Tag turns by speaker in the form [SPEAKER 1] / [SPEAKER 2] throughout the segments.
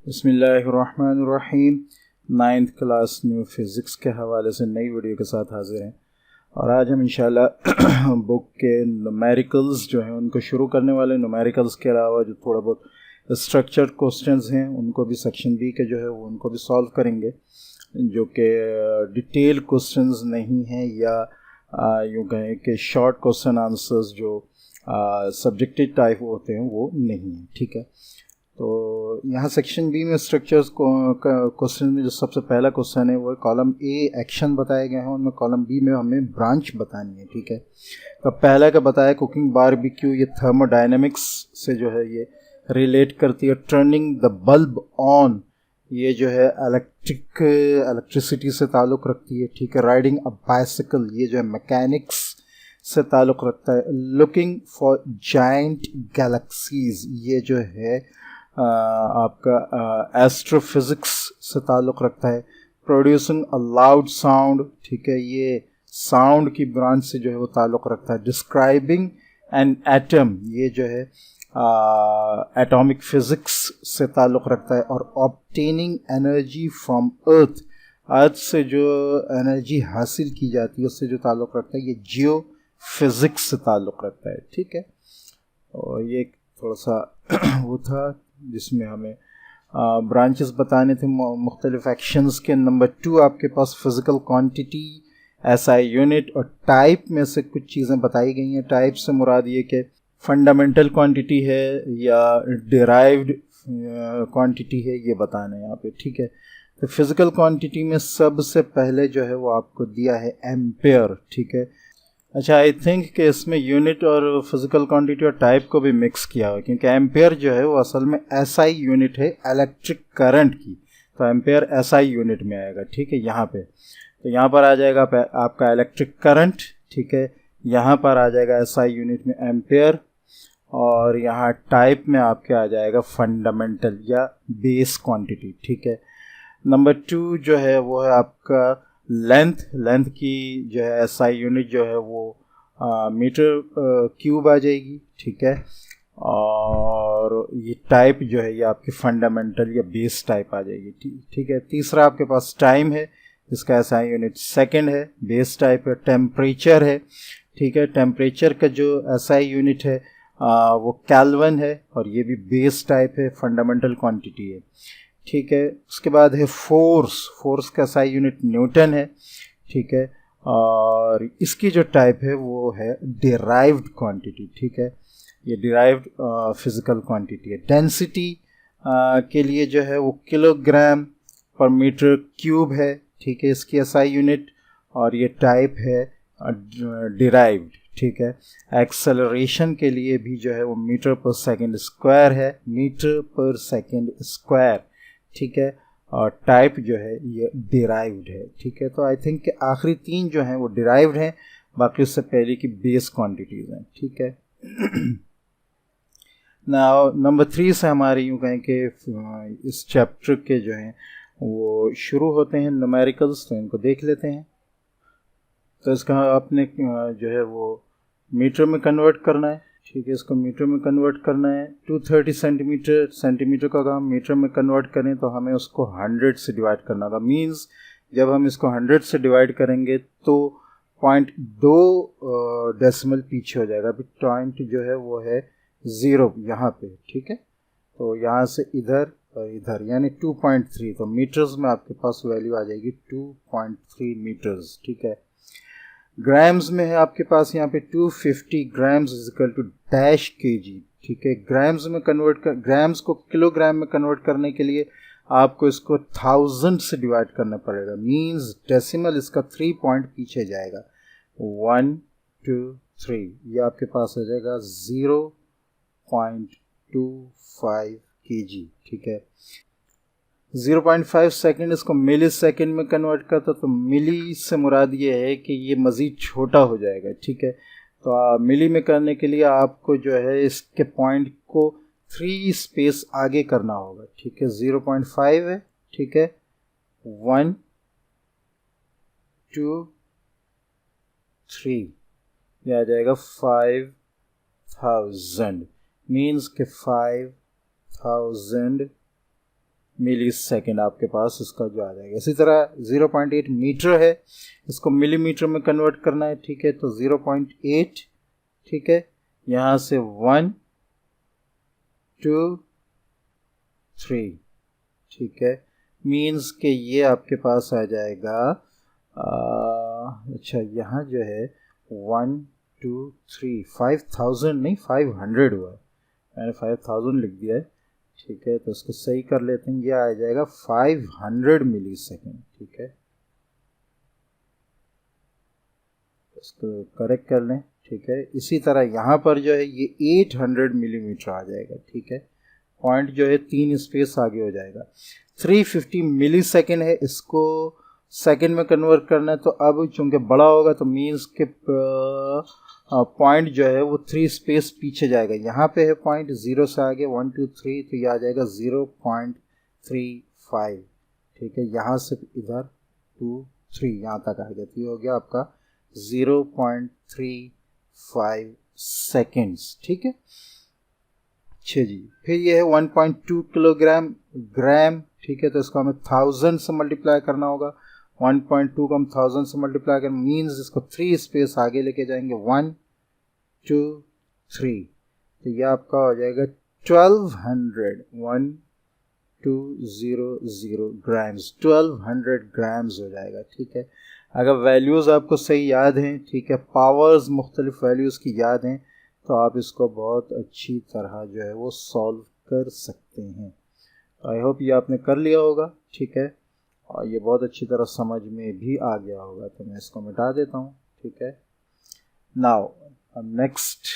[SPEAKER 1] बिस्मिल्लाहिर्रहमानिर्रहीम। 9th class new physics के हवाले से नई वीडियो के साथ हाजिर हैं और आज हम इंशाल्लाह बुक के न्यूमेरिकल्स जो हैं उनको शुरू करने वाले। न्यूमेरिकल्स के अलावा जो थोड़ा बहुत स्ट्रक्चर्ड क्वेश्चंस हैं उनको भी सेक्शन बी के जो है वो उनको भी सॉल्व करेंगे, जो कि डिटेल क्वेश्चंस नहीं हैं या यूँ कहें कि शॉर्ट क्वेश्चन आंसर्स जो सब्जेक्टिव टाइप होते हैं वो नहीं हैं। ठीक है, तो यहाँ सेक्शन बी में स्ट्रक्चर्स क्वेश्चन में जो सबसे पहला क्वेश्चन है वो कॉलम ए एक्शन बताए गए हैं, उनमें कॉलम बी में हमें ब्रांच बतानी है। ठीक है, तो पहला का बताया कुकिंग बारबेक्यू, ये थर्मोडायनेमिक्स से जो है ये रिलेट करती है। टर्निंग द बल्ब ऑन, ये जो है इलेक्ट्रिसिटी से ताल्लुक़ रखती है। ठीक है, राइडिंग अ बाइसिकल, ये जो है मैकेनिक्स से ताल्लुक़ रखता है। लुकिंग फॉर जाइंट गैलेक्सीज, ये जो है आपका एस्ट्रोफिज़िक्स से ताल्लुक़ रखता है। प्रोड्यूसिंग अ लाउड साउंड, ठीक है, ये साउंड की ब्रांच से जो है वो ताल्लुक़ रखता है। डिस्क्राइबिंग एन एटम, ये जो है एटॉमिक फिज़िक्स से ताल्लुक़ रखता है। और ऑब्टेनिंग एनर्जी फ्रॉम अर्थ, अर्थ से जो एनर्जी हासिल की जाती है उससे जो ताल्लुक़ रखता है ये जियो फिज़िक्स से ताल्लुक़ रखता है। ठीक है, और ये थोड़ा सा वो था जिसमें हमें ब्रांचेस बताने थे मुख्तलिफ एक्शंस के। नंबर 2 आपके पास फिज़िकल क्वांटिटी, एसआई यूनिट और टाइप में से कुछ चीज़ें बताई गई हैं। टाइप से मुराद ये कि फंडामेंटल क्वांटिटी है या डिराइव्ड क्वांटिटी है, ये बताना है यहाँ पे। ठीक है, तो फिज़िकल क्वांटिटी में सबसे पहले जो है वो आपको दिया है एम्पेयर। ठीक है, अच्छा, आई थिंक कि इसमें यूनिट और फिज़िकल क्वांटिटी और टाइप को भी मिक्स किया हुआ, क्योंकि एम्पेयर जो है वो असल में एसआई यूनिट है इलेक्ट्रिक करंट की, तो एम्पेयर एसआई यूनिट में आएगा। ठीक है, यहाँ पे तो यहाँ पर आ जाएगा आपका इलेक्ट्रिक करंट। ठीक है, यहाँ पर आ जाएगा एसआई यूनिट में एम्पेयर, और यहाँ टाइप में आपके आ जाएगा फंडामेंटल या बेस क्वांटिटी। ठीक है, नंबर 2 जो है वो है आपका लेंथ की जो है एसआई यूनिट जो है वो मीटर क्यूब आ जाएगी। ठीक है, और ये टाइप जो है ये आपकी फंडामेंटल या बेस टाइप आ जाएगी। ठीक है, तीसरा आपके पास टाइम है, इसका एसआई यूनिट सेकंड है, बेस टाइप है। टेम्परेचर है, ठीक है, टेम्परेचर का जो एसआई यूनिट है वो केल्विन है, और ये भी बेस टाइप है, फंडामेंटल क्वांटिटी है। ठीक है, उसके बाद है फोर्स का एसआई यूनिट न्यूटन है। ठीक है, और इसकी जो टाइप है वो है डिराइव्ड क्वांटिटी। ठीक है, ये डिराइव्ड फिजिकल क्वांटिटी है। डेंसिटी के लिए जो है वो किलोग्राम पर मीटर क्यूब है। ठीक है, इसकी एसआई यूनिट, और ये टाइप है डिराइव्ड। ठीक है, एक्सेलरेशन के लिए भी जो है वो मीटर पर सेकंड स्क्वायर है, मीटर पर सेकंड स्क्वायर। ठीक है, और टाइप जो है ये डिराइव्ड है। ठीक है, तो आई थिंक कि आखिरी 3 जो हैं वो डिराइव्ड हैं, बाकी उससे पहले की बेस क्वांटिटीज़ हैं। ठीक है, नाउ नंबर 3 से हमारे यूँ कहें कि इस चैप्टर के जो हैं वो शुरू होते हैं न्यूमेरिकल्स, तो इनको देख लेते हैं। तो इसका आपने जो है वो मीटर में कन्वर्ट करना है। ठीक है, इसको मीटर में कन्वर्ट करना है। 230 सेंटीमीटर का अगर हम मीटर में कन्वर्ट करें तो हमें उसको 100 से डिवाइड करना होगा। मींस जब हम इसको 100 से डिवाइड करेंगे तो 0.2 डेसिमल पीछे हो जाएगा। अभी पॉइंट जो है वो है 0 यहाँ पे। ठीक है, तो यहाँ से इधर और इधर यानी 2.3, तो मीटर्स में आपके पास वैल्यू आ जाएगी 2.3 मीटर्स। ठीक है, ग्राम्स में है आपके पास यहाँ पे 250 grams is equal to dash kg. ठीक है, ग्राम्स में ग्राम्स को किलोग्राम में कन्वर्ट करने के लिए आपको इसको 1000 से डिवाइड करना पड़ेगा। मींस डेसिमल इसका 3 पॉइंट पीछे जाएगा। 1 2 3, ये आपके पास आ जाएगा 0.25 केजी। ठीक है, 0.5 सेकेंड इसको मिली सेकेंड में कन्वर्ट करता, तो मिली से मुराद ये है कि ये मज़ीद छोटा हो जाएगा। ठीक है, तो मिली में करने के लिए आपको जो है इसके पॉइंट को 3 स्पेस आगे करना होगा। ठीक है, 0.5 है। ठीक है, 1 2 3, यह आ जाएगा 5000। मीन्स के 5000 मिली सेकेंड आपके पास इसका जो आ जाएगा। इसी तरह 0.8 मीटर है, इसको मिलीमीटर में कन्वर्ट करना है, ठीक है, तो 0.8, ठीक है, यहाँ से 1 2 3, ठीक है, मीन्स के ये आपके पास आ जाएगा अच्छा यहाँ जो है 1 2 3 5000 नहीं 500 हुआ है, मैंने 5000 लिख दिया है, ठीक है, तो इसको सही कर लेते हैं, ये आ जाएगा 500 मिली सेकेंड, ठीक है, इसको करेक्ट कर लें, ठीक है। इसी तरह यहाँ पर जो है ये 800 मिलीमीटर आ जाएगा, ठीक है, पॉइंट जो है 3 स्पेस आगे हो जाएगा। 350 मिली सेकेंड है, इसको सेकेंड में कन्वर्ट करना है, तो अब चूंकि बड़ा होगा तो मीन्स के पॉइंट जो है वो 3 स्पेस पीछे जाएगा। यहाँ पे है पॉइंट 0 से आगे 1 2 3, तो ये आ जाएगा 0.35, ठीक है, यहाँ से इधर 2 3 यहाँ तक आ गया, तो ये हो गया आपका 0.35 सेकेंड्स, ठीक है। अच्छा जी, फिर ये है 1.2 किलोग्राम ग्राम, ठीक है, तो इसको हमें 1000 से मल्टीप्लाई करना होगा। 1.2 को हम 1000 से मल्टीप्लाई कर मीन्स इसको 3 स्पेस आगे लेके जाएंगे, 1 2 3, तो ये आपका हो जाएगा 1200 ग्राम्स, 1200 ग्राम्स हो जाएगा, ठीक है। अगर वैल्यूज़ आपको सही याद हैं, ठीक है, पावर्स मुख्तलिफ वैल्यूज़ की याद हैं, तो आप इसको बहुत अच्छी तरह जो है वो सॉल्व कर सकते हैं। आई होप ये आपने कर लिया होगा, ठीक है, और ये बहुत अच्छी तरह समझ में भी आ गया होगा, तो मैं इसको मिटा देता हूँ, ठीक है। नाउ अब नेक्स्ट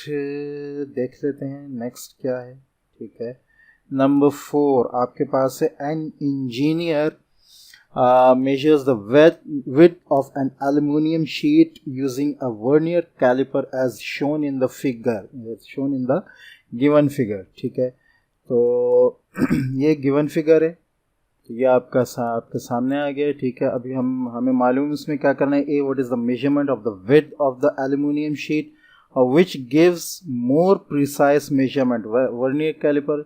[SPEAKER 1] देख लेते हैं, नेक्स्ट क्या है, ठीक है। नंबर 4 आपके पास है an engineer measures the width of an aluminum sheet using a vernier caliper as shown in the given figure, ठीक है, तो ये गिवन फिगर है, तो ये आपके सामने आ गया, ठीक है। अभी हमें मालूम इसमें क्या करना है, what is the measurement of the width of the aluminium sheet which gives more precise measurement, vernier calliper,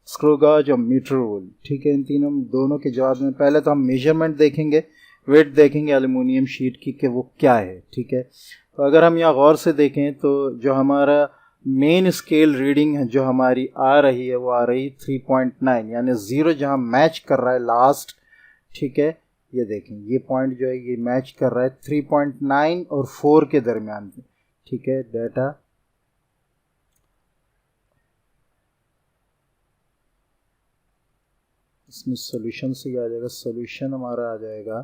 [SPEAKER 1] screw gauge और मीटर रूल, ठीक है। इन दोनों के जवाब में पहले तो हम मेजरमेंट देखेंगे, वेट देखेंगे एल्यूमिनियम शीट की कि वो क्या है, ठीक है। तो अगर हम यहाँ गौर से देखें तो जो हमारा मेन स्केल रीडिंग है जो हमारी आ रही है वो आ रही 3.9, यानी 0 जहाँ मैच कर रहा है लास्ट, ठीक है, ये देखें ये पॉइंट जो है ये मैच कर रहा है 3.9 और 4 के दरमियान, ठीक है। डाटा इसमें सॉल्यूशन से ही आ जाएगा, सॉल्यूशन हमारा आ जाएगा,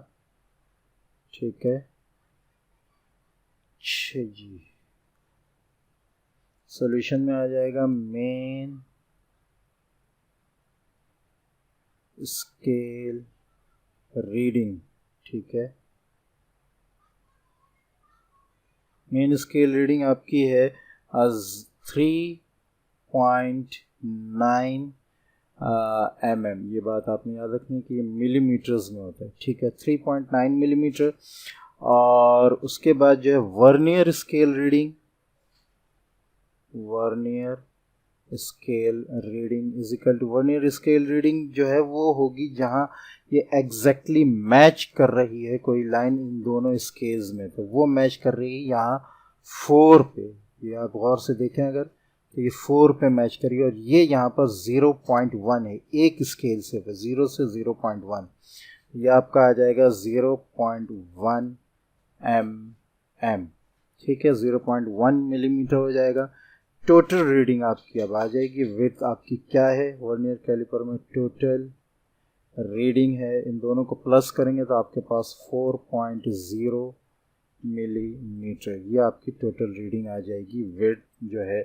[SPEAKER 1] ठीक है। अच्छा जी, सॉल्यूशन में आ जाएगा मेन स्केल रीडिंग, ठीक है। मेन स्केल रीडिंग आपकी है 3.9 mm, ये बात आपने याद रखनी कि ये मिलीमीटर्स में होता है, ठीक है, 3.9 मिलीमीटर। और उसके बाद जो है vernier scale reading, vernier scale reading is equal to vernier scale reading जो है वो होगी जहाँ ये एग्जैक्टली मैच कर रही है कोई लाइन इन दोनों स्केल्स में, तो वो मैच कर रही है यहाँ 4 पे, ये आप गौर से देखें अगर, तो ये 4 पे मैच करिए, और ये यहाँ पर 0.1 है, एक स्केल से 0 से 0.1, ये आपका आ जाएगा 0.1 mm, ठीक है, 0.1 मिलीमीटर हो जाएगा। टोटल रीडिंग आपकी अब आ जाएगी, विड्थ आपकी क्या है वर्नियर कैलिपर में, टोटल रीडिंग है, इन दोनों को प्लस करेंगे तो आपके पास 4.0 मिलीमीटर, ये आपकी टोटल रीडिंग आ जाएगी, विड्थ जो है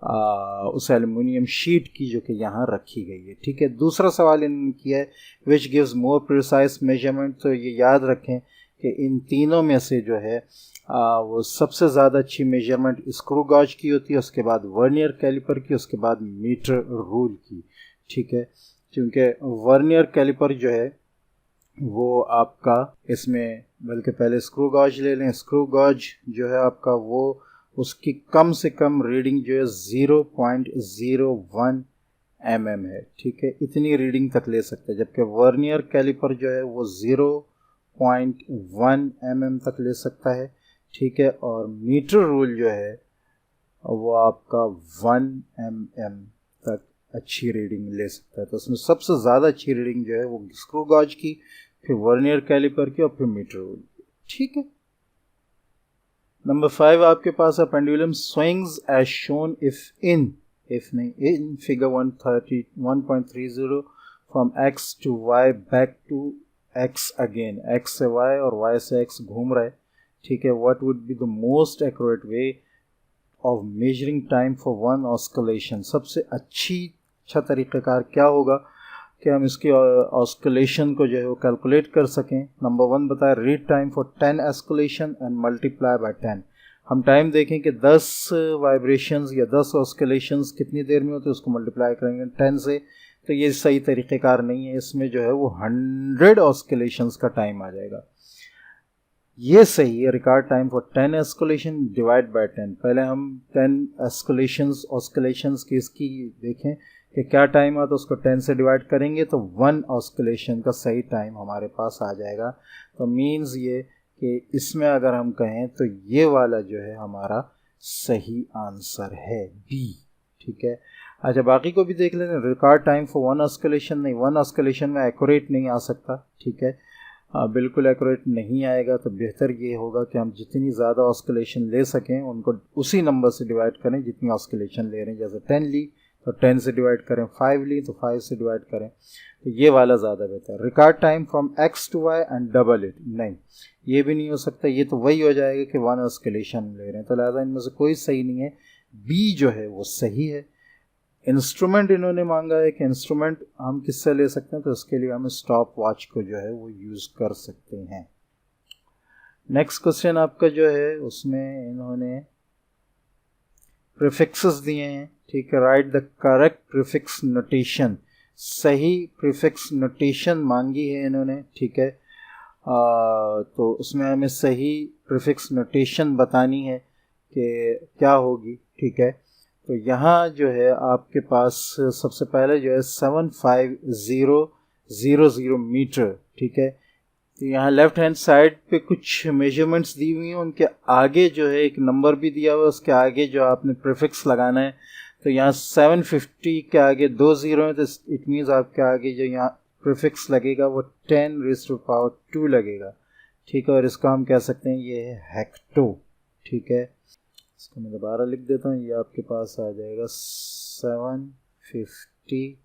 [SPEAKER 1] उस एल्युमिनियम शीट की जो कि यहाँ रखी गई है, ठीक है। दूसरा सवाल इन्होंने किया है which gives more precise measurement, तो ये याद रखें कि इन तीनों में से जो है वो सबसे ज़्यादा अच्छी मेजरमेंट स्क्रू गॉज की होती है, उसके बाद वर्नियर कैलिपर की, उसके बाद मीटर रूल की, ठीक है। क्योंकि वर्नियर कैलिपर जो है वो आपका इसमें, बल्कि पहले स्क्रू गॉज ले लें, स्क्रू गॉज जो है आपका वो उसकी कम से कम रीडिंग जो है 0.01 mm है, ठीक है, इतनी रीडिंग तक ले सकते हैं। जबकि वर्नियर कैलिपर जो है वो 0.1 mm तक ले सकता है, ठीक है, और मीटर रूल जो है वो आपका 1 mm तक अच्छी रीडिंग ले सकता है। तो उसमें सबसे ज़्यादा अच्छी रीडिंग जो है वो स्क्रू गॉज की, फिर वर्नियर कैलिपर की और फिर मीटर रूल की, ठीक है। नंबर 5 आपके पास है pendulum swings as shown in figure 130 from x to y back to x again, x से y और y से x घूम रहा है, ठीक है। What would be the most accurate way of measuring time for one oscillation? सबसे अच्छा तरीक़ाकार क्या होगा कि हम इसकी ऑस्किलेशन को जो है वो कैलकुलेट कर सकें? नंबर 1 बताया read time for 10 oscillation and multiply by 10। हम टाइम देखें कि 10 वाइब्रेशंस या 10 ऑस्किलेशंस कितनी देर में होते हैं, उसको मल्टीप्लाई करेंगे 10 से, तो ये सही तरीक़ेकार नहीं है। इसमें जो है वो 100 ऑस्किलेशंस का टाइम आ जाएगा। ये सही है, record time for 10 oscillation divide by 10। पहले हम 10 ऑस्किलेशंस की इसकी देखें कि क्या टाइम आता है, उसको 10 से डिवाइड करेंगे तो 1 ऑस्किलेशन का सही टाइम हमारे पास आ जाएगा। तो मीन्स ये कि इसमें अगर हम कहें तो ये वाला जो है हमारा सही आंसर है बी, ठीक है। अच्छा, बाकी को भी देख लेते हैं। रिकॉर्ड टाइम फॉर 1 ऑस्किलेशन, नहीं, 1 ऑस्किलेशन में एक्यूरेट नहीं आ सकता, ठीक है, बिल्कुल एक्यूरेट नहीं आएगा। तो बेहतर ये होगा कि हम जितनी ज़्यादा ऑस्किलेशन ले सकें उनको उसी नंबर से डिवाइड करें जितनी ऑस्किलेशन ले रहे हैं। जैसे 10 ली तो 10 से डिवाइड करें, 5 ली तो 5 से डिवाइड करें, तो ये वाला ज़्यादा बेहतर है। Record time from x to y and double it, नहीं, ये भी नहीं हो सकता। ये तो वही हो जाएगा कि 1 ऑस्किलेशन ले रहे हैं, तो लिहाजा इनमें से कोई सही नहीं है। बी जो है वो सही है। इंस्ट्रूमेंट इन्होंने मांगा है कि इंस्ट्रूमेंट हम किससे ले सकते हैं, तो इसके लिए हम स्टॉप वॉच को जो है वो यूज़ कर सकते हैं। नेक्स्ट क्वेश्चन आपका जो है उसमें इन्होंने प्रीफिक्सेस दिए हैं, ठीक है। Right the correct prefix notation, सही प्रीफिक्स नोटेशन मांगी है इन्होंने, ठीक है। तो उसमें हमें सही प्रीफिक्स नोटेशन बतानी है कि क्या होगी, ठीक है। तो यहाँ जो है आपके पास सबसे पहले जो है 75000 मीटर, ठीक है। तो यहाँ लेफ्ट हैंड साइड पे कुछ मेजरमेंट्स दी हुई हैं, उनके आगे जो है एक नंबर भी दिया हुआ है, उसके आगे जो आपने प्रीफिक्स लगाना है। तो यहाँ 750 के आगे 2 0 है, तो इट मीन्स आपके आगे जो यहाँ प्रीफिक्स लगेगा वो 10⁻² लगेगा, ठीक है। और इसको हम कह सकते हैं ये है हेक्टो, ठीक है। इसको मैं दोबारा लिख देता हूँ, ये आपके पास आ जाएगा 750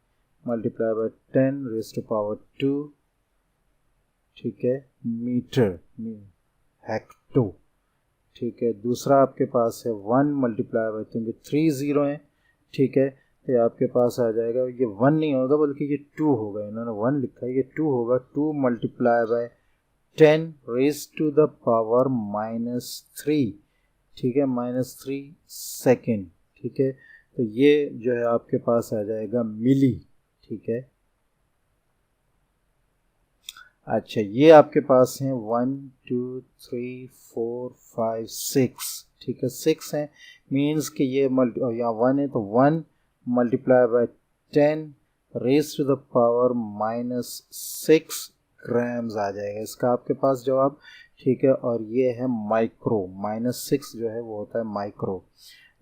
[SPEAKER 1] मल्टीप्लाई बाय 10⁻², ठीक है, मीटर, हेक्टो, ठीक है। दूसरा आपके पास है 1 मल्टीप्लाई बाय, क्योंकि 3 0 है, ठीक है, तो ये आपके पास आ जाएगा, ये 1 नहीं होगा बल्कि ये 2 होगा, इन्होंने 1 लिखा है, ये 2 होगा, 2 मल्टीप्लाई बाय 10⁻⁻3, ठीक है, -3 सेकेंड, ठीक है। तो ये जो है आपके पास आ जाएगा मिली, ठीक है। अच्छा, ये आपके पास हैं 1 2 3 4 5 6, ठीक है, 6 हैं, मीन्स कि ये यहाँ 1 है तो 1 मल्टीप्लाई बाय 10⁻⁻6 ग्राम्स आ जाएगा इसका आपके पास जवाब, ठीक है। और ये है माइक्रो, -6 जो है वो होता है माइक्रो।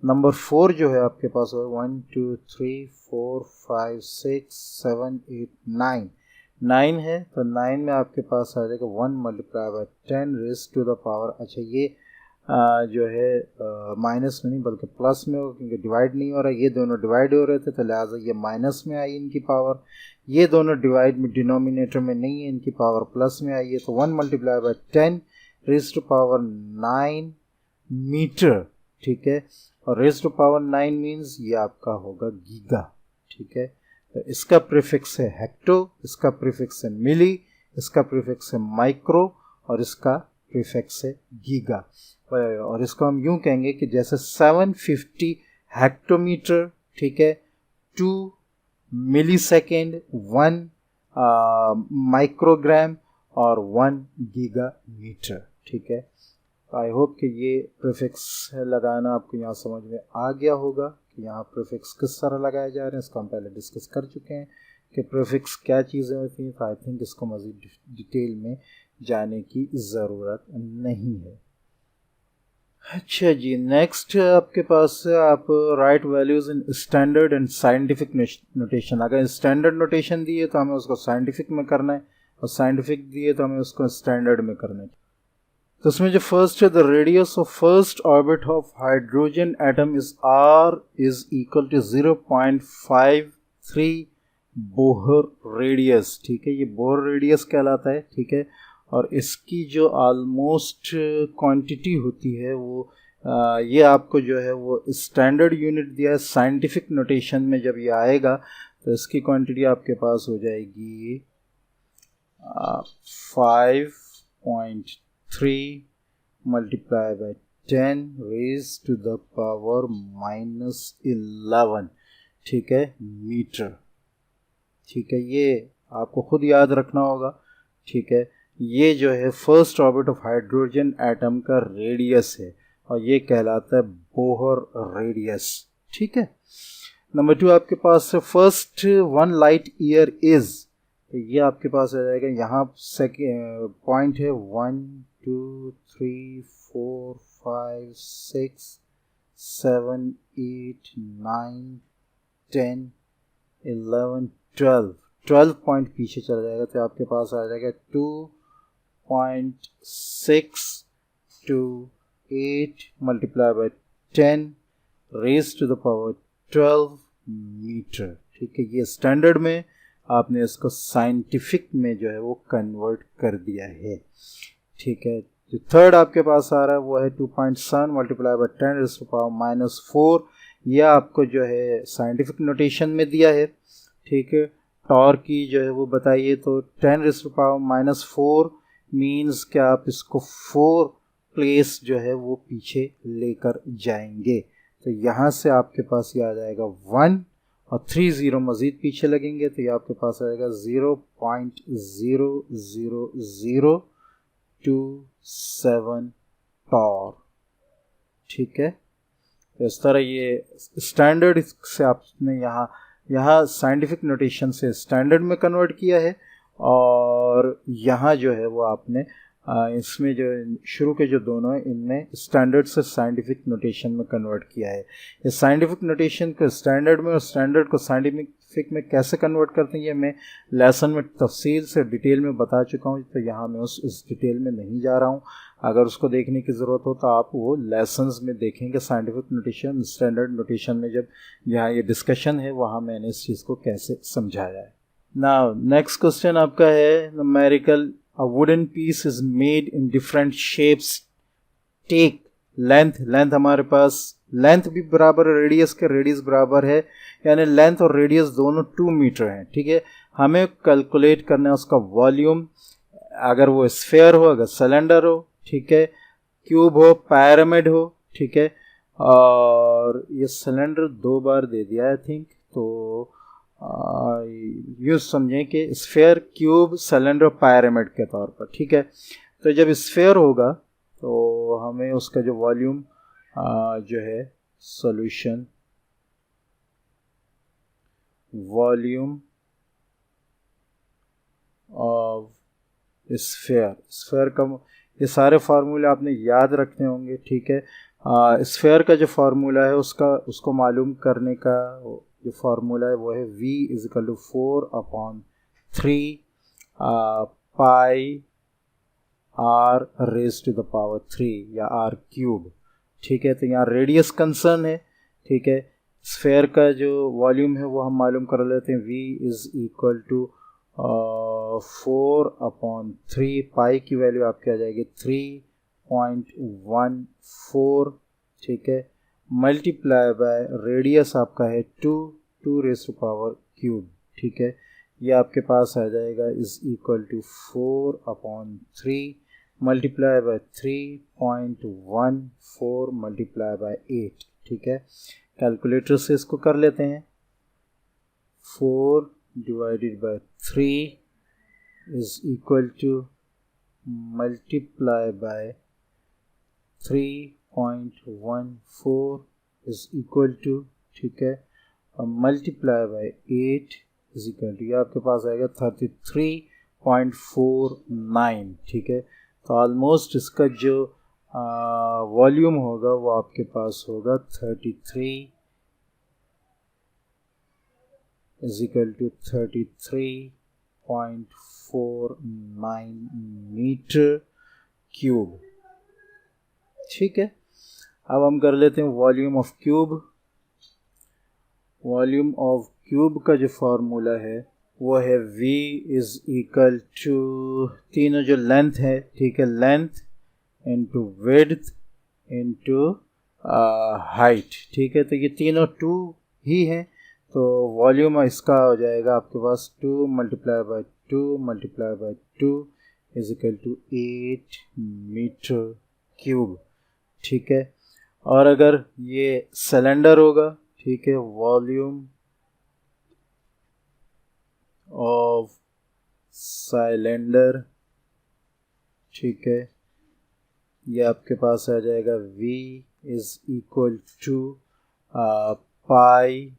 [SPEAKER 1] नंबर 4 जो है आपके पास है 1 2 3 4 5 6 7 8 9 है, तो 9 में आपके पास आ जाएगा 1 मल्टीप्लाई बाय 10⁻⁻, अच्छा ये जो है माइनस में नहीं बल्कि प्लस में हो, क्योंकि डिवाइड नहीं हो रहा, ये दोनों डिवाइड हो रहे थे तो लिहाजा ये माइनस में आई इनकी पावर, ये दोनों डिवाइड में डिनोमिनेटर में नहीं है, इनकी पावर प्लस में आई है। तो 1 मल्टीप्लाई बाय 10⁻⁹ मीटर, ठीक है। और ⁻⁹ मीन्स ये आपका होगा गीगा, ठीक है। तो इसका प्रीफिक्स है हेक्टो, इसका प्रीफिक्स है मिली, इसका प्रीफिक्स है माइक्रो और इसका प्रीफिक्स है गीगा। और इसको हम यूं कहेंगे कि जैसे 750 हेक्टोमीटर, ठीक है, 2 मिलीसेकेंड, 1 माइक्रोग्राम और 1 गीगा मीटर, ठीक है। आई होप कि ये प्रीफिक्स लगाना आपको यहाँ समझ में आ गया होगा कि यहाँ प्रीफिक्स किस तरह लगाए जा रहे हैं इसको हम पहले डिस्कस कर चुके हैं कि प्रीफिक्स क्या चीज़ें होती हैं, तो आई थिंक इसको मज़ीद डिटेल में जाने की ज़रूरत नहीं है। अच्छा जी, नेक्स्ट आपके पास आप right values in standard and scientific notation. अगर स्टैंडर्ड नोटेशन दिए तो हमें उसको साइंटिफिक में करना है, और साइंटिफिक दिए तो हमें उसको स्टैंडर्ड में करना है। तो उसमें जो फर्स्ट है, the radius of first orbit of hydrogen atom is r is equal to 0.53 Bohr radius. ठीक है, ये बोहर रेडियस कहलाता है। ठीक है, और इसकी जो ऑलमोस्ट क्वांटिटी होती है वो ये आपको जो है वो स्टैंडर्ड यूनिट दिया है। साइंटिफिक नोटेशन में जब ये आएगा तो इसकी क्वांटिटी आपके पास हो जाएगी 5.3 multiply by 10 raise to the power -11। ठीक है, मीटर। ठीक है, ये आपको खुद याद रखना होगा। ठीक है, ये जो है first orbit of hydrogen atom का रेडियस है और ये कहलाता है बोहर रेडियस। ठीक है, नंबर 2 आपके पास फर्स्ट 1 लाइट ईयर इज, तो ये आपके पास आ जाएगा। यहाँ सेकेंड पॉइंट है 1 2 3 4 5 6 7 8 9 10 11 12 पॉइंट पीछे चला जाएगा, तो आपके पास आ जाएगा 2.628 multiply by 10 raise to the power 12 metre. ठीक है, ये स्टैंडर्ड में, आपने इसको साइंटिफिक में जो है वो कन्वर्ट कर दिया है। ठीक है, जो थर्ड आपके पास आ रहा है वो है 2.7 multiply by 10 raise to power -4। यह आपको जो है साइंटिफिक नोटेशन में दिया है। ठीक है, टॉर की जो है वो बताइए, तो 10 रेज टू पावर -4 मीन्स कि आप इसको 4 प्लेस जो है वो पीछे लेकर जाएंगे। तो यहाँ से आपके पास ये आ जाएगा 1 और 3 0 मज़ीद पीछे लगेंगे, तो ये आपके पास आएगा 0.00027 टॉर। ठीक है, तो इस तरह ये स्टैंडर्ड से आपने यहाँ साइंटिफिक नोटेशन से स्टैंडर्ड में कन्वर्ट किया है, और यहाँ जो है वो आपने इसमें जो शुरू के जो दोनों हैं इनमें स्टैंडर्ड से साइंटिफिक नोटेशन में कन्वर्ट किया है। ये साइंटिफिक नोटेशन को स्टैंडर्ड में और स्टैंडर्ड को साइंटिफिक में कैसे कन्वर्ट करते हैं ये मैं लेसन में तफसील से डिटेल में बता चुका हूँ, तो यहाँ मैं उस डिटेल में नहीं जा रहा हूँ। अगर उसको देखने की ज़रूरत हो तो आप वो लेसन्स में देखेंगे, साइंटिफिक नोटेशन स्टैंडर्ड नोटेशन में जब यहाँ ये डिस्कशन है वहाँ मैंने इस चीज़ को कैसे समझाया है। नाउ नेक्स्ट क्वेश्चन आपका है numerical. A wooden piece is made in different shapes. Take length हमारे पास लेंथ भी बराबर है रेडियस के, रेडियस बराबर है, यानी लेंथ और रेडियस दोनों 2 मीटर हैं। ठीक है, हमें कैलकुलेट करना है उसका वॉल्यूम, अगर वो स्फेयर हो, अगर सिलेंडर हो, ठीक है, क्यूब हो, पिरामिड हो। ठीक है, और ये सिलेंडर 2 बार दे दिया आई थिंक, तो यूँ समझें कि स्फेयर, क्यूब, सिलेंडर, पिरामिड के तौर पर। ठीक है, तो जब स्फेयर होगा तो हमें उसका जो वॉल्यूम जो है सॉल्यूशन वॉल्यूम ऑफ स्फेयर का ये सारे फार्मूले आपने याद रखने होंगे। ठीक है, स्फेयर का जो फार्मूला है उसको मालूम करने का जो फार्मूला है वो है v = 4/3 pi r raise to the power 3 या r³। ठीक है, तो यहाँ रेडियस कंसर्न है। ठीक है, स्फेयर का जो वॉल्यूम है वो हम मालूम कर लेते हैं, v = 4/3 पाई की वैल्यू आपकी आ जाएगी 3.14। ठीक है, मल्टीप्लाई बाय रेडियस आपका है 2 रेज़ टू पावर क्यूब। ठीक है, ये आपके पास आ जाएगा = 4/3 मल्टीप्लाई बाय 3.14 मल्टीप्लाई बाय 8। ठीक है, कैलकुलेटर से इसको कर लेते हैं। 4 डिवाइडेड बाय 3 = मल्टीप्लाई बाय 3.14 = ठीक है, multiply by 8 is equal to, ये आपके पास आएगा 33.49, ठीक है। तो ऑलमोस्ट इसका जो वॉल्यूम होगा वो आपके पास होगा 33 is equal to 33.49 metre cube, ठीक है। अब हम कर लेते हैं volume of cube. Volume of cube का जो फार्मूला है वो है v इज इक्वल टू, तीनों जो लेंथ है, ठीक है, length into width into height, ठीक है। तो ये तीनों 2 ही हैं, तो वॉल्यूम इसका हो जाएगा आपके पास 2 multiply by 2 multiply by 2 is equal to 8 metre cube, ठीक है। और अगर ये सिलेंडर होगा, ठीक है, वॉल्यूम ऑफ सिलेंडर, ठीक है, ये आपके पास आ जाएगा v is equal to pi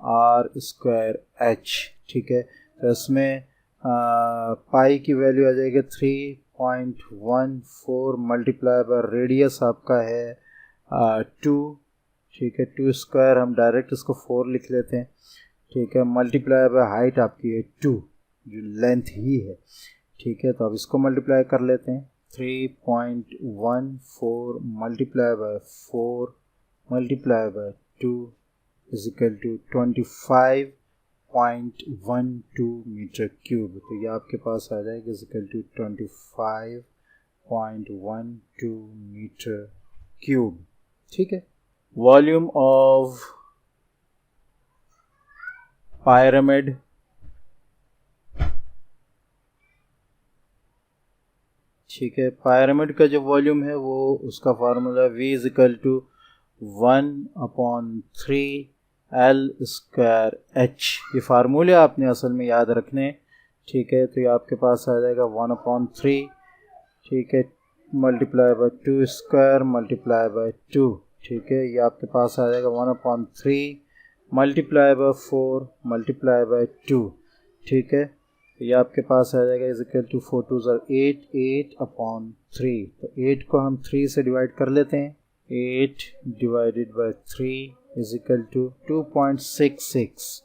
[SPEAKER 1] r square h, ठीक है। तो इसमें पाई की वैल्यू आ जाएगी 3.14 मल्टीप्लाई बाय रेडियस आपका है 2, ठीक है, 2 स्क्वायर, हम डायरेक्ट इसको 4 लिख लेते हैं, ठीक है, मल्टीप्लाई बाय हाइट आपकी है 2 जो लेंथ ही है, ठीक है। तो अब इसको मल्टीप्लाई कर लेते हैं, 3.14 multiply by 4 multiply by 2 is equal to 25.12 metre cube. तो ये आपके पास आ जाएगा is equal to 25.12 metre cube, ठीक है। वॉल्यूम ऑफ pyramid, ठीक है, pyramid का जो वॉल्यूम है वो उसका formula v is equal to 1/3 L square h। ये फार्मूले आपने असल में याद रखने, ठीक है। तो ये आपके पास आ जाएगा 1/3, ठीक है, multiply by 2 square multiply by 2, ठीक है, ये आपके पास आ जाएगा 1/3 मल्टीप्लाई बाय 4 मल्टीप्लाई बाय 2, ठीक है। तो ये आपके पास आ जाएगा इज इक्वल टू 4 2 8 8/3। तो 8 को हम 3 से डिवाइड कर लेते हैं, 8 divided by 3 is equal to 2.66,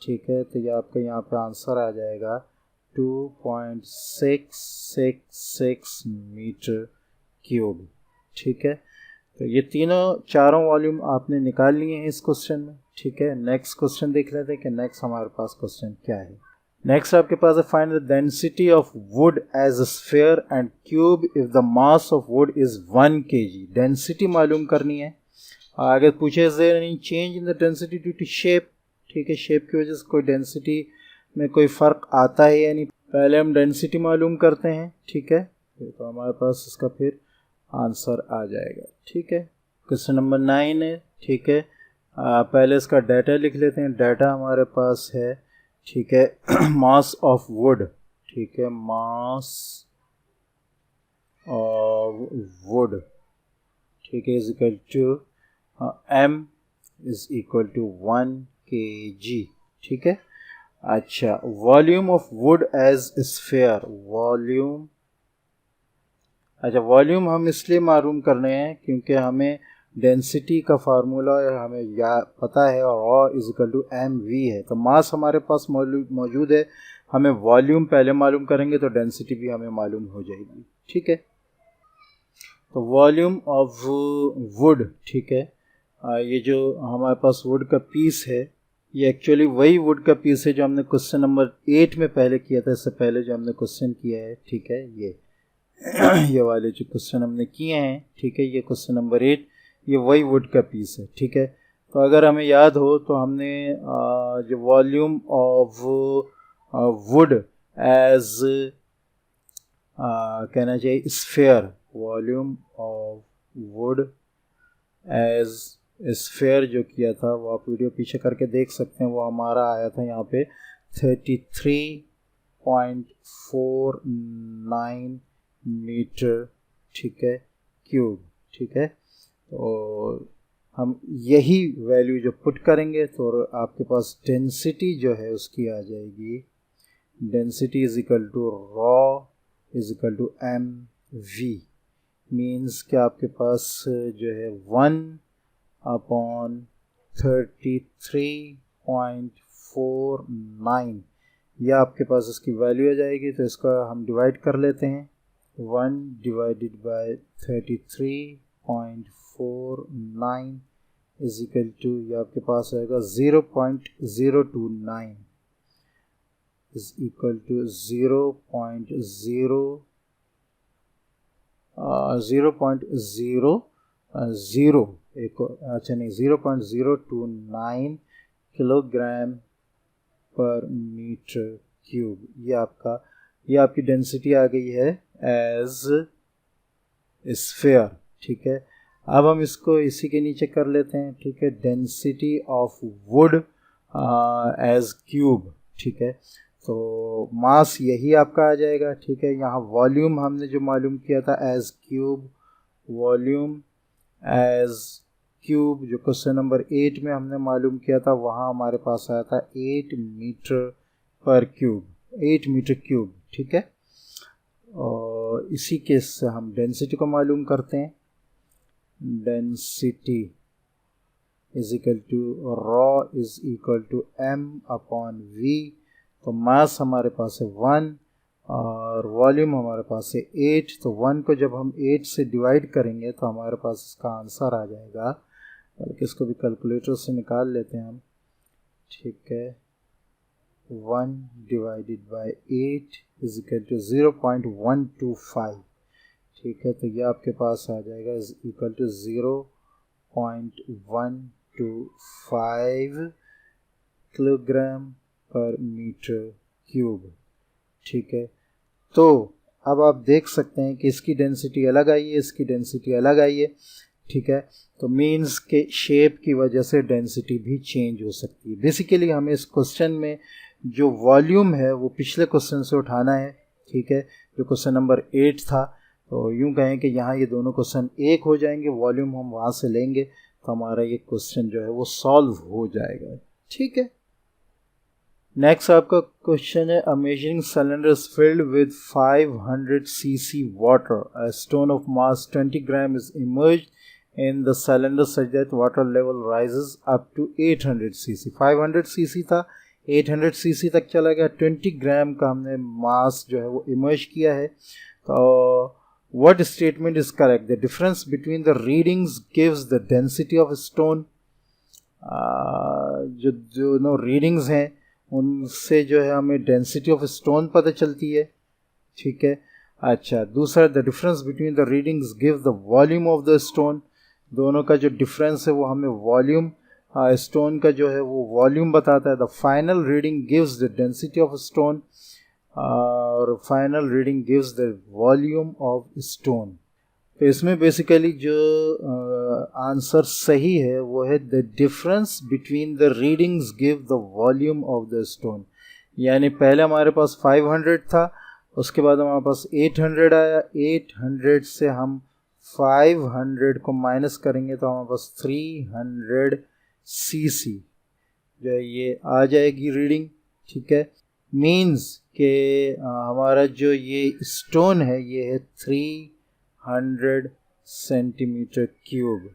[SPEAKER 1] ठीक है। तो ये आपका यहाँ पे आंसर आ जाएगा 2.666 मीटर क्यूब, ठीक है। तो ये चारों वॉल्यूम आपने निकाल लिए हैं इस क्वेश्चन में, ठीक है। नेक्स्ट क्वेश्चन देख लेते हैं कि नेक्स्ट हमारे पास क्वेश्चन क्या है। नेक्स्ट आपके पास है find the density of wood as a sphere and cube if the mass of wood is 1 kg। Density मालूम करनी है। आगे पूछे is there any change in the density due to shape, ठीक है, शेप की वजह से कोई डेंसिटी में कोई फर्क आता है या नहीं। पहले हम डेंसिटी मालूम करते हैं, ठीक है, तो हमारे पास इसका फिर आंसर आ जाएगा, ठीक है। क्वेश्चन नंबर 9 है, ठीक है। पहले इसका डाटा लिख लेते हैं। डाटा हमारे पास है, ठीक है, मास ऑफ वुड, ठीक है, मास ऑफ वुड, ठीक है, is equal to m is equal to 1 kg, ठीक है। अच्छा, volume of wood as sphere, volume, अच्छा, वॉल्यूम हम इसलिए मालूम कर रहे हैं क्योंकि हमें डेंसिटी का फार्मूला हमें पता है और is equal to M V है। तो मास हमारे पास मौजूद है, हमें वॉल्यूम पहले मालूम करेंगे तो डेंसिटी भी हमें मालूम हो जाएगी, ठीक है। तो वॉल्यूम ऑफ वुड, ठीक है, ये जो हमारे पास वुड का पीस है ये एक्चुअली वही वुड का पीस है जो हमने क्वेश्चन नंबर 8 में पहले किया था, इससे पहले जो हमने क्वेश्चन किया है, ठीक है, ये वाले जो क्वेश्चन हमने किए हैं, ठीक है, ये क्वेश्चन नंबर 8, ये वही वुड का पीस है, ठीक है। तो अगर हमें याद हो तो हमने जो वॉल्यूम ऑफ वुड एज कहना चाहिए sphere, volume of wood as sphere जो किया था वो आप वीडियो पीछे करके देख सकते हैं। वो हमारा आया था यहाँ पे 33.49 मीटर, ठीक है, क्यूब, ठीक है। तो हम यही वैल्यू जो पुट करेंगे तो आपके पास डेंसिटी जो है उसकी आ जाएगी, density is equal to rho is equal to M V, means कि आपके पास जो है 1/33.49 यह आपके पास इसकी वैल्यू आ जाएगी। तो इसका हम डिवाइड कर लेते हैं, 1 divided by 33.49 is equal to, ये आपके पास आएगा 0.029 is equal to 0.0 0.029 kilogram per metre cube. ये आपकी डेंसिटी आ गई है एज स्फीयर। ठीक है, अब हम इसको इसी के नीचे कर लेते हैं। ठीक है, density of wood as cube. ठीक है, तो मास यही आपका आ जाएगा। ठीक है, यहाँ वॉल्यूम हमने जो मालूम किया था as cube, volume as cube जो क्वेश्चन नंबर 8 में हमने मालूम किया था, वहाँ हमारे पास आया था 8 मीटर पर क्यूब, 8 मीटर क्यूब। ठीक है, और इसी केस से हम डेंसिटी को मालूम करते हैं। Density is equal to rho is equal to M upon V. तो मास हमारे पास है 1 और वॉल्यूम हमारे पास है 8। तो 1 को जब हम 8 से डिवाइड करेंगे तो हमारे पास इसका आंसर आ जाएगा, बल्कि इसको भी कैलकुलेटर से निकाल लेते हैं हम। ठीक है, 1 divided by 8 is equal to 0.125। ठीक है, तो ये आपके पास आ जाएगा is equal to 0.125 kilogram per metre cube. ठीक है, तो अब आप देख सकते हैं कि इसकी डेंसिटी अलग आई है, इसकी डेंसिटी अलग आई है। ठीक है, तो मीन्स के शेप की वजह से डेंसिटी भी चेंज हो सकती है। बेसिकली हमें इस क्वेश्चन में जो वॉल्यूम है वो पिछले क्वेश्चन से उठाना है। ठीक है, जो क्वेश्चन नंबर 8 था, तो यूं कहें कि यहाँ ये दोनों क्वेश्चन एक हो जाएंगे, वॉल्यूम हम वहाँ से लेंगे तो हमारा ये क्वेश्चन जो है वो सॉल्व हो जाएगा। ठीक है, नेक्स्ट आपका क्वेश्चन है, a measuring cylinder is filled with 500 cc water, a stone of mass 20 gram is immersed in the cylinder such that water level rises up to 800 cc। 500 cc था, 800 cc तक चला गया। 20 ग्राम का हमने मास जो है वो इमर्ज किया है। तो what statement is correct? The difference between the readings gives the density of a stone. जो रीडिंग्स हैं उनसे जो है हमें डेंसिटी ऑफ स्टोन पता चलती है। ठीक है, अच्छा, दूसरा, the difference between the readings give the volume of the stone. दोनों का जो डिफरेंस है वो हमें वॉल्यूम, स्टोन का जो है वो वॉल्यूम बताता है। The final reading gives the density of stone और final reading gives the volume of stone. तो इसमें बेसिकली जो आंसर सही है वो है the difference between the readings give the volume of the stone. यानी पहले हमारे पास 500 था, उसके बाद हमारे पास 800 आया, 800 से हम 500 को माइनस करेंगे तो हमारे पास 300 cc जो है ये आ जाएगी रीडिंग। ठीक है, मीन्स कि हमारा जो ये स्टोन है ये है 300 सेंटीमीटर क्यूब।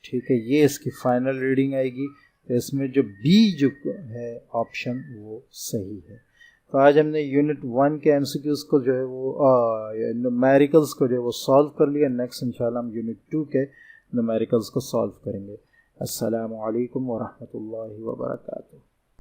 [SPEAKER 1] ठीक है, ये इसकी फाइनल रीडिंग आएगी। तो इसमें जो बी जो है ऑप्शन वो सही है। तो आज हमने यूनिट 1 के एमसीक्यूज को जो है वो न्यूमेरिकल्स को जो है वो सॉल्व कर लिया। नेक्स्ट इंशाल्लाह हम यूनिट 2 के न्यूमेरिकल्स को सॉल्व करेंगे। अस्सलामु अलैकुम व रहमतुल्लाहि व बरकातुहू।